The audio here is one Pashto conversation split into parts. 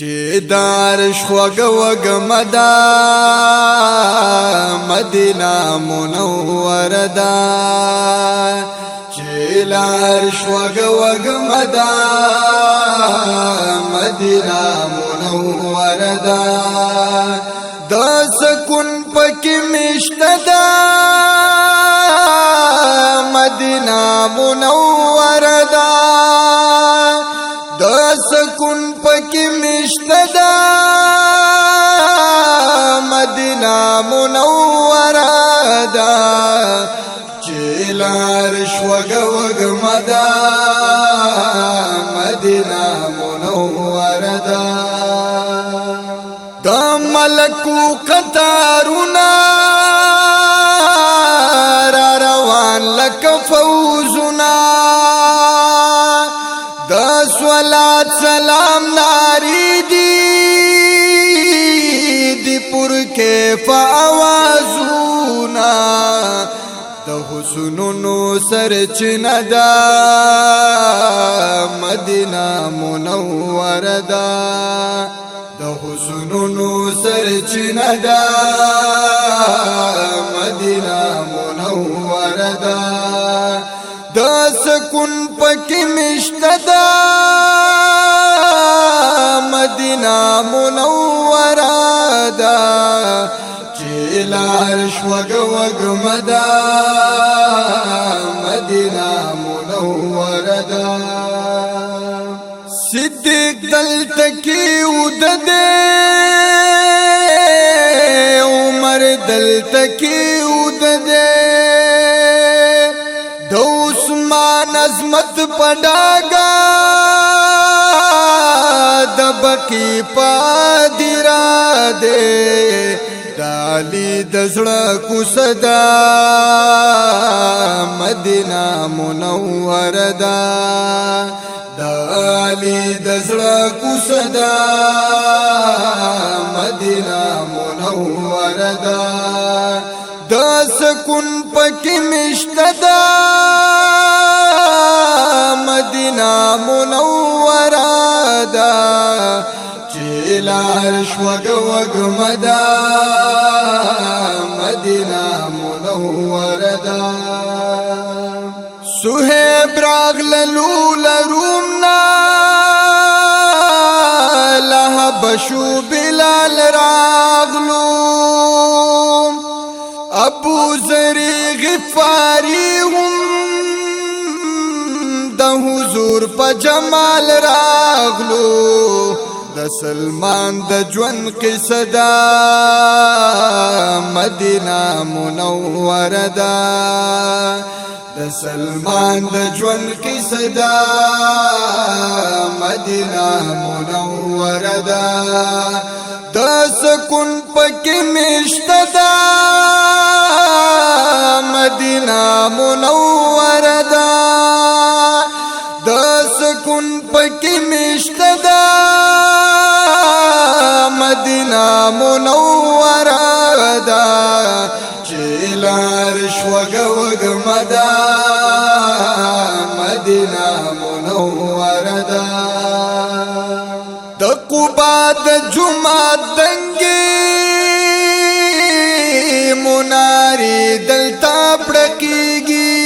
چې دارش خوږه وږمه ده مدینه منوره ده چې لارش خوږه وږمه ده مدینه منوره ده د سکون پکې مشته ده مدینه منوره ده د سکون پکې مشته ده مدینه منوره ده چې لارش وږه وږمه ده مدینه منوره ده د ملکو قطارونه را روان لکه فوزونه د صلات سلام ناری دی پر کیف آوازونا د حسنونو سرچینه ده مدینه منوره ده د حسنونو سرچینه ده مدینه منوره ده د سکون پکې مشته ده مدینه منوره ده چې لارش وږه وږمه ده مدینه منوره ده صدیق دلته کې ودده عمر دلته کې ودده د عثمان عظمت پډاګا د بقی پادرا دے دالی دزړه کوسدا مدینه منوره ده دالی دزړه کوسدا مدینه منوره ده د سکون پکې مشته ده مدینه منوره ده چې لارش وږه وږمه ده مدینه منوره ده صہیب راغللو لرومنا لهبشو بلال راغلو ابو ذری غفاری هم د حضور په جمال راغلو د سلمان د ژوند قصه ده مدینه منوره ده د سلمان د ژوند قصه ده مدینه منوره ده د سکون پکې مشته ده مدینه منوره ده د سکون پکې مشته ده مدینه منوره ده چې لارش وږه وږمه ده مدینه منوره ده د قبا د جمعه دنګي مناری دلته پړکیږي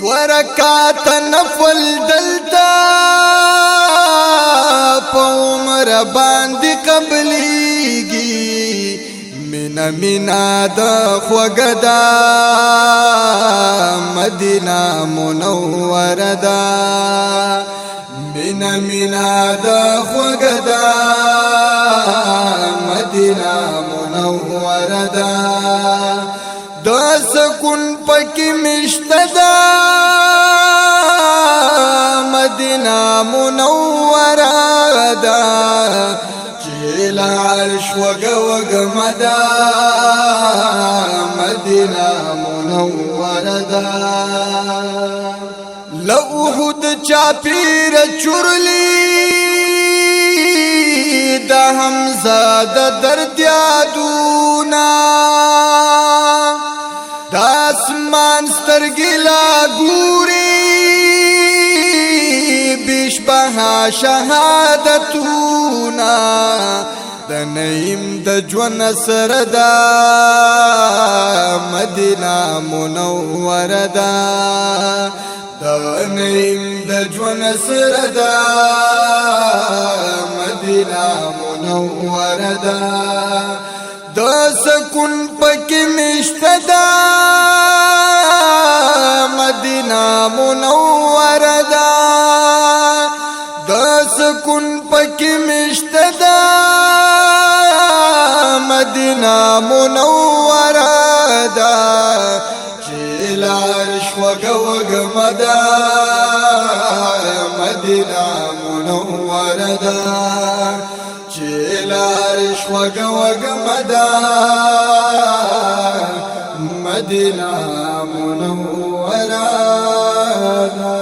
ورکات نفل دلتا په عمر باندې قبليږي مینا مینا د خوږه ده مدینه منوره ده مینا مینا د خوږه ده مدینه منوره ده د سکون پکې مشته ده مدینه منوره ده چې لارش وږه وږمه ده مدینه منوره ده له احد چاپیر چورلی د حمزه د درد یادونه د اسمان سترګې لا ګوري بشبه شهادتونا د نعیم د ژوند سره دا مدینه منوره ده د نعیم د ژوند سره دا مدینه منوره ده د سکون پکې نشته ده مدینه منوره ده د سکون پکې نشته ده مدینه منوره ده چې لارش وګوګم ده مدینه منوره ده چې لارش وګوګم ده مدینه منوره ده